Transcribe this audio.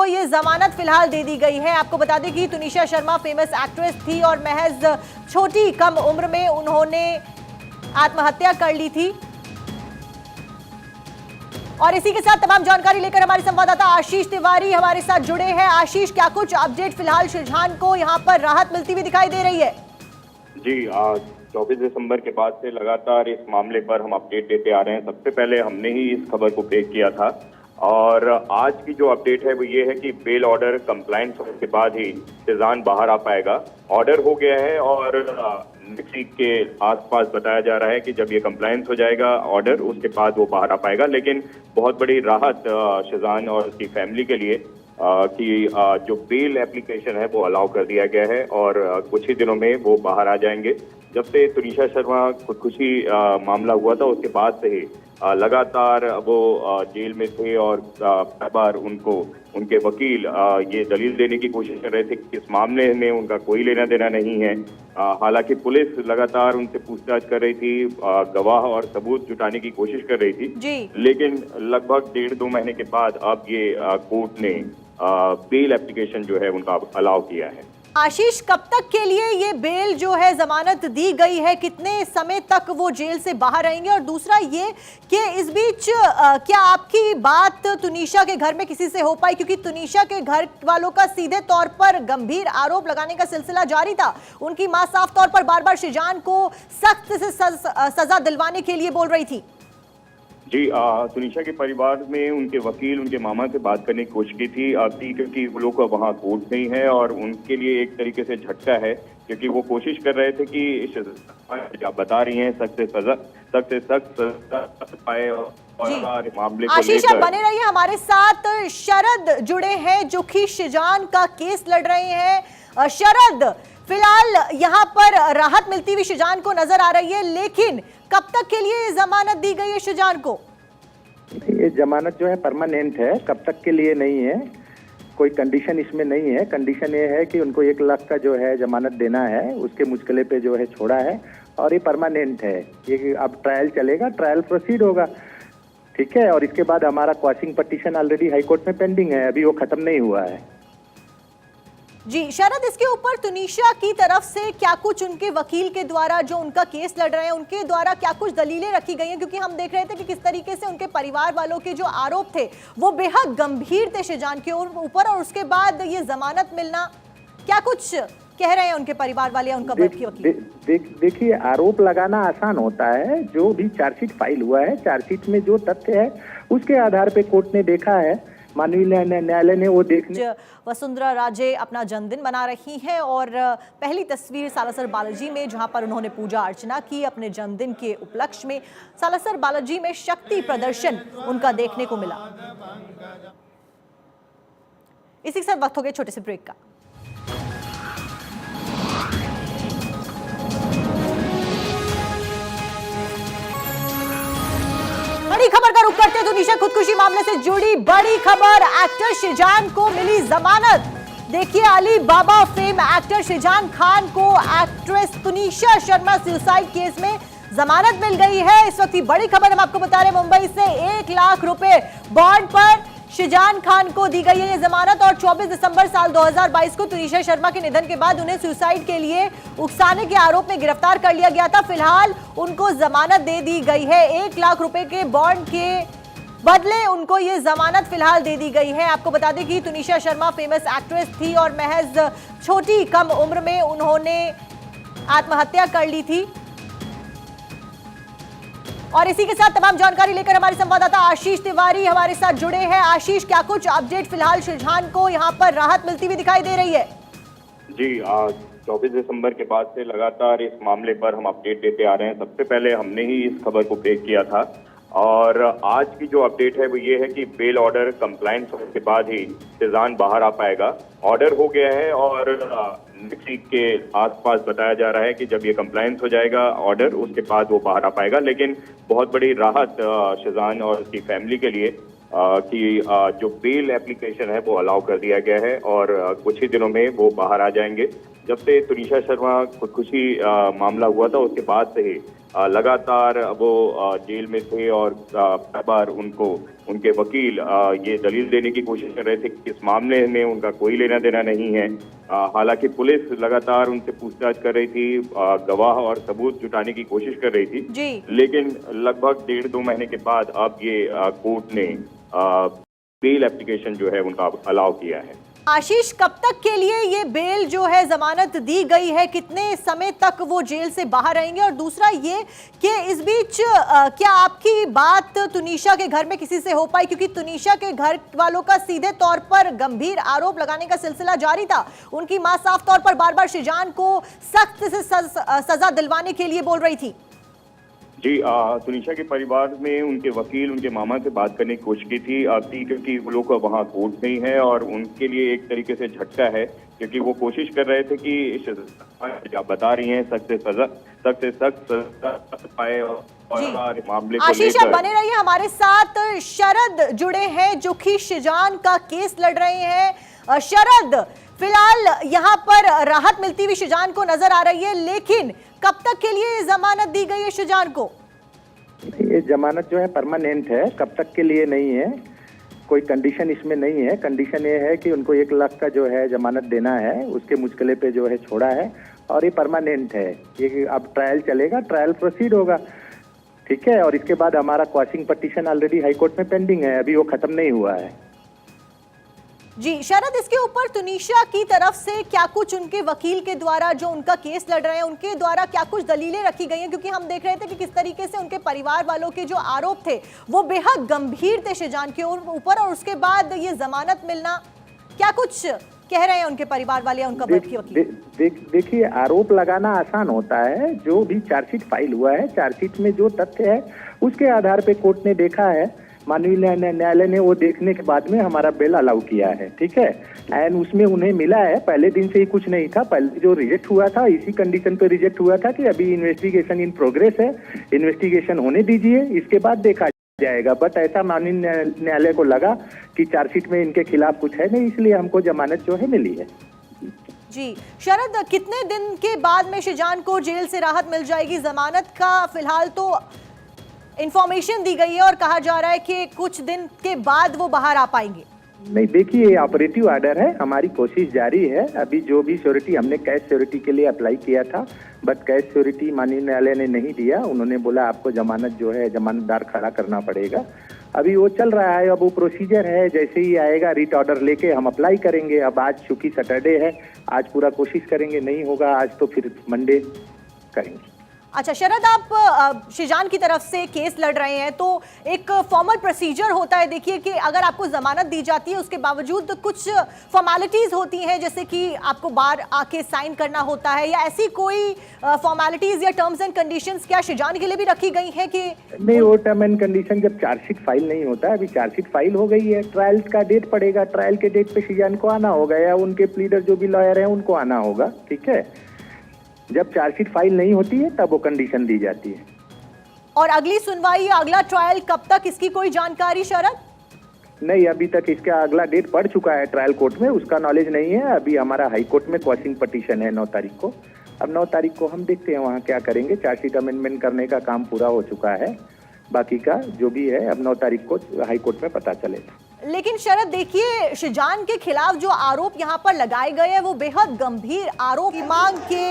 उनको ये जमानत फिलहाल दे दी गई है। आपको बता दें कि तुनिशा शर्मा फेमस एक्ट्रेस थी और महज छोटी कम उम्र में उन्होंने आत्महत्या कर ली थी। और इसी के साथ तमाम जानकारी लेकर हमारे संवाददाता आशीष तिवारी हमारे साथ जुड़े हैं। आशीष, क्या कुछ अपडेट फिलहाल शाहजहां को यहां पर राहत मिलती हुई दिखाई दे रही है? जी, 24 दिसंबर के बाद से लगातार इस मामले पर हम अपडेट देते आ रहे हैं। सबसे पहले हमने ही इस खबर को ब्रेक किया था और आज की जो अपडेट है वो ये है कि बेल ऑर्डर कंप्लायंस होने के बाद ही शाहजहां बाहर आ पाएगा। ऑर्डर हो गया है और नेक्स्ट वीक के आसपास बताया जा रहा है कि जब ये कंप्लायंस हो जाएगा ऑर्डर, उसके बाद वो बाहर आ पाएगा। लेकिन बहुत बड़ी राहत शाहजहां और उसकी फैमिली के लिए कि जो बेल एप्लीकेशन है वो अलाउ कर दिया गया है और कुछ ही दिनों में वो बाहर आ जाएंगे। जब से तुनिशा शर्मा खुदकुशी मामला हुआ था उसके बाद से ही लगातार वो जेल में थे और बार उनको उनके वकील ये दलील देने की कोशिश कर रहे थे कि इस मामले में उनका कोई लेना देना नहीं है। हालांकि पुलिस लगातार उनसे पूछताछ कर रही थी, गवाह और सबूत जुटाने की कोशिश कर रही थी, लेकिन लगभग 1.5-2 महीने के बाद अब ये कोर्ट ने बेल एप्लीकेशन जो है उनका अलाउ किया है। आशीष, कब तक के लिए ये बेल जो है जमानत दी गई है? कितने समय तक वो जेल से बाहर रहेंगे? और दूसरा ये कि इस बीच क्या आपकी बात तुनिशा के घर में किसी से हो पाई? क्योंकि तुनिशा के घर वालों का सीधे तौर पर गंभीर आरोप लगाने का सिलसिला जारी था। उनकी मां साफ तौर पर बार बार शाहजहां को सख्त से सजा दिलवाने के लिए बोल रही थी। जी, तुनिशा के परिवार में उनके वकील उनके मामा से बात करने की कोशिश की थी क्योंकि वो लोग वहाँ कोर्ट नहीं है और उनके लिए एक तरीके से झटका है, क्योंकि वो कोशिश कर रहे थे कि आप बता रही हैं सख्त से सख्त पाए और मामले को आशीष, आप बने रहिए हमारे साथ। शरद जुड़े हैं जो कि शाहजहां का केस लड़ रहे हैं। शरद, फिलहाल यहाँ पर राहत मिलती हुई शाहजहां को नजर आ रही है, लेकिन कब तक के लिए जमानत दी गई है शाहजहां को? ये जमानत जो है परमानेंट है, कब तक के लिए नहीं है। कोई कंडीशन इसमें नहीं है। कंडीशन ये है कि उनको 1 लाख का जो है जमानत देना है, उसके मुश्किले पे जो है छोड़ा है और ये परमानेंट है। ये अब ट्रायल चलेगा, ट्रायल प्रोसीड होगा, ठीक है। और इसके बाद हमारा क्वाशिंग पटिशन ऑलरेडी हाईकोर्ट में पेंडिंग है, अभी वो खत्म नहीं हुआ है। जी शरद, इसके ऊपर तुनिशा की तरफ से क्या कुछ उनके वकील के द्वारा जो उनका केस लड़ रहे हैं उनके द्वारा क्या कुछ दलीलें रखी गई हैं? क्योंकि हम देख रहे थे कि किस तरीके से उनके परिवार वालों के जो आरोप थे वो बेहद गंभीर थे शाहजहां के ऊपर, और उसके बाद ये जमानत मिलना, क्या कुछ कह रहे हैं उनके परिवार वाले, उनका वकील? देखिए, आरोप लगाना आसान होता है। जो भी चार्जशीट फाइल हुआ है, चार्जशीट में जो तथ्य है उसके आधार पे कोर्ट ने देखा है, मानवीय न्यायालय ने वो देखने। वसुंधरा राजे अपना जन्मदिन मना रही हैं और पहली तस्वीर सालासर बालाजी में, जहां पर उन्होंने पूजा अर्चना की अपने जन्मदिन के उपलक्ष्य में। सालासर बालाजी में शक्ति प्रदर्शन उनका देखने को मिला। इसी के साथ वक्त हो गया छोटे से ब्रेक का। बड़ी खबर का रुख करते हैं तुनिशा खुदकुशी मामले से जुड़ी बड़ी खबर। एक्टर शाहजहां को मिली जमानत। देखिए, अली बाबा फेम एक्टर शाहजहां खान को actress Tunisha Sharma suicide case में जमानत मिल गई है। इस वक्त की बड़ी खबर हम आपको बता रहे हैं, मुंबई से 1 लाख रुपए बॉन्ड पर शाहजहां खान को दी गई है ये जमानत। और 24 दिसंबर साल 2022 को तुनिशा शर्मा के निधन के बाद उन्हें सुसाइड के लिए उकसाने के आरोप में गिरफ्तार कर लिया गया था। फिलहाल उनको जमानत दे दी गई है। 1 लाख रुपए के बॉन्ड के बदले उनको ये जमानत फिलहाल दे दी गई है। आपको बता दें कि तुनिशा शर्मा फेमस एक्ट्रेस थी और महज छोटी कम उम्र में उन्होंने आत्महत्या कर ली थी। और इसी के साथ तमाम जानकारी लेकर हमारे संवाददाता आशीष तिवारी हमारे साथ जुड़े हैं। आशीष, क्या कुछ अपडेट फिलहाल शाहजहां को यहाँ पर राहत मिलती हुई दिखाई दे रही है? जी, 24 दिसंबर के बाद से लगातार इस मामले पर हम अपडेट देते आ रहे हैं। सबसे पहले हमने ही इस खबर को ब्रेक किया था और आज की जो अपडेट है वो ये है कि बेल ऑर्डर कंप्लायंस होने के बाद ही शाहजहां बाहर आ पाएगा। ऑर्डर हो गया है और नेक्स्ट वीक के आसपास बताया जा रहा है कि जब ये कंप्लायंस हो जाएगा ऑर्डर, उसके बाद वो बाहर आ पाएगा। लेकिन बहुत बड़ी राहत शाहजहां और उसकी फैमिली के लिए कि जो बेल एप्लीकेशन है वो अलाउ कर दिया गया है और कुछ ही दिनों में वो बाहर आ जाएंगे। जब से तुनिशा शर्मा खुदकुशी मामला हुआ था उसके बाद से ही लगातार वो जेल में थे और बार उनको उनके वकील ये दलील देने की कोशिश कर रहे थे कि इस मामले में उनका कोई लेना देना नहीं है। हालांकि पुलिस लगातार उनसे पूछताछ कर रही थी, गवाह और सबूत जुटाने की कोशिश कर रही थी जी। लेकिन लगभग 1.5-2 महीने के बाद अब ये कोर्ट ने बेल एप्लीकेशन जो है उनका अलाउ किया है। आशीष, कब तक के लिए ये बेल जो है जमानत दी गई है, कितने समय तक वो जेल से बाहर रहेंगे? और दूसरा ये कि इस बीच क्या आपकी बात तुनिशा के घर में किसी से हो पाई, क्योंकि तुनिशा के घर वालों का सीधे तौर पर गंभीर आरोप लगाने का सिलसिला जारी था। उनकी मां साफ तौर पर बार बार शिजान को सख्त से सजा दिलवाने के लिए बोल रही थी। जी, तुनिशा के परिवार में उनके वकील उनके मामा से बात करने की कोशिश की थी क्योंकि वो लोग वहाँ कोर्ट नहीं है और उनके लिए एक तरीके से झटका है, क्योंकि वो कोशिश कर रहे थे कि आप बता रही हैं सख्त से सख्त सजा पाए और मामले को आशीष, आप बने रहिए हमारे साथ। शरद जुड़े हैं जो कि शिजान का केस लड़ रहे हैं। शरद, फिलहाल यहाँ पर राहत मिलती हुई शिजान को नजर आ रही है, लेकिन कब तक के लिए जमानत दी गई है शिजान को? ये जमानत जो है परमानेंट है, कब तक के लिए नहीं है, कोई कंडीशन इसमें नहीं है। कंडीशन ये है कि उनको 1 लाख का जो है जमानत देना है, उसके मुश्किले पे जो है छोड़ा है और ये परमानेंट है। ये अब ट्रायल चलेगा, ट्रायल प्रोसीड होगा, ठीक है। और इसके बाद हमारा क्वाशिंग पटिशन ऑलरेडी हाईकोर्ट में पेंडिंग है, अभी वो खत्म नहीं हुआ है। जी शरद, इसके ऊपर तुनिशा की तरफ से क्या कुछ उनके वकील के द्वारा जो उनका केस लड़ रहे हैं उनके द्वारा क्या कुछ दलीलें रखी गई हैं? क्योंकि हम देख रहे थे कि किस तरीके से उनके परिवार वालों के जो आरोप थे वो बेहद गंभीर थे शिजान के ऊपर, और उसके बाद ये जमानत मिलना, क्या कुछ कह रहे हैं उनके परिवार वाले, उनका वकील? देखिए, आरोप लगाना आसान होता है। जो भी चार्जशीट फाइल हुआ है, चार्जशीट में जो तथ्य है उसके आधार पे कोर्ट ने देखा है, माननीय न्यायालय ने वो देखने के बाद में हमारा बेल अलाउ किया है, ठीक है। एंड उसमें उन्हें मिला है, पहले दिन से ही कुछ नहीं था। पहले जो रिजेक्ट हुआ था इसी कंडीशन पे रिजेक्ट हुआ था कि अभी इन्वेस्टिगेशन इन प्रोग्रेस है, इन्वेस्टिगेशन होने दीजिए, इसके बाद देखा जाएगा। बट ऐसा माननीय न्यायालय को लगा कि चार्जशीट में इनके खिलाफ कुछ है नहीं, इसलिए हमको जमानत जो है मिली है। जी शरद, कितने दिन के बाद में शिजान को जेल से राहत मिल जाएगी? जमानत का फिलहाल तो इंफॉर्मेशन दी गई है और कहा जा रहा है कि कुछ दिन के बाद वो बाहर आ पाएंगे। नहीं, देखिए, ऑपरेटिव ऑर्डर है, हमारी कोशिश जारी है। अभी जो भी श्योरिटी हमने कैश श्योरिटी के लिए अप्लाई किया था, बट कैश श्योरिटी माननीय न्यायालय ने नहीं दिया। उन्होंने बोला आपको जमानत जो है जमानतदार खड़ा करना पड़ेगा। अभी वो चल रहा है, अब वो प्रोसीजर है, जैसे ही आएगा रिट ऑर्डर लेके हम अप्लाई करेंगे। अब आज चूंकि सैटरडे है, आज पूरा कोशिश करेंगे, नहीं होगा आज तो फिर मंडे करेंगे। अच्छा शरद, आप शिजान की तरफ से केस लड़ रहे हैं तो एक फॉर्मल प्रोसीजर होता है। देखिए कि अगर आपको जमानत दी जाती है उसके बावजूद कुछ फॉर्मेलिटीज होती हैं, जैसे कि आपको बाहर आके साइन करना होता है, या ऐसी कोई फॉर्मेलिटीज या टर्म्स एंड कंडीशंस क्या शिजान के लिए भी रखी गई हैं? कि नहीं, वो टर्म एंड कंडीशन जब चार्जशीट फाइल नहीं होता है, अभी चार्जशीट फाइल हो गई है, ट्रायल का डेट पड़ेगा, ट्रायल के डेट पे शिजान को आना होगा या उनके प्लीडर जो भी लॉयर हैं उनको आना होगा, ठीक है। जब चार्जशीट फाइल नहीं होती है तब वो कंडीशन दी जाती है। और अगली सुनवाई, अगला ट्रायल कब तक, इसकी कोई जानकारी शरद? नहीं, अभी तक इसका अगला डेट पड़ चुका है ट्रायल कोर्ट में, उसका नॉलेज नहीं है। अभी हमारा हाई कोर्ट में क्वाशिंग पटिशन है 9 तारीख को। अब 9 तारीख को हम देखते हैं वहाँ क्या करेंगे। चार्जशीट अमेंडमेंट करने का काम पूरा हो चुका है, बाकी का जो भी है अब 9 तारीख को हाई कोर्ट में पता चलेगा। लेकिन शरद देखिए, शिजान के खिलाफ जो आरोप यहाँ पर लगाए गए हैं वो बेहद गंभीर आरोप की मांग के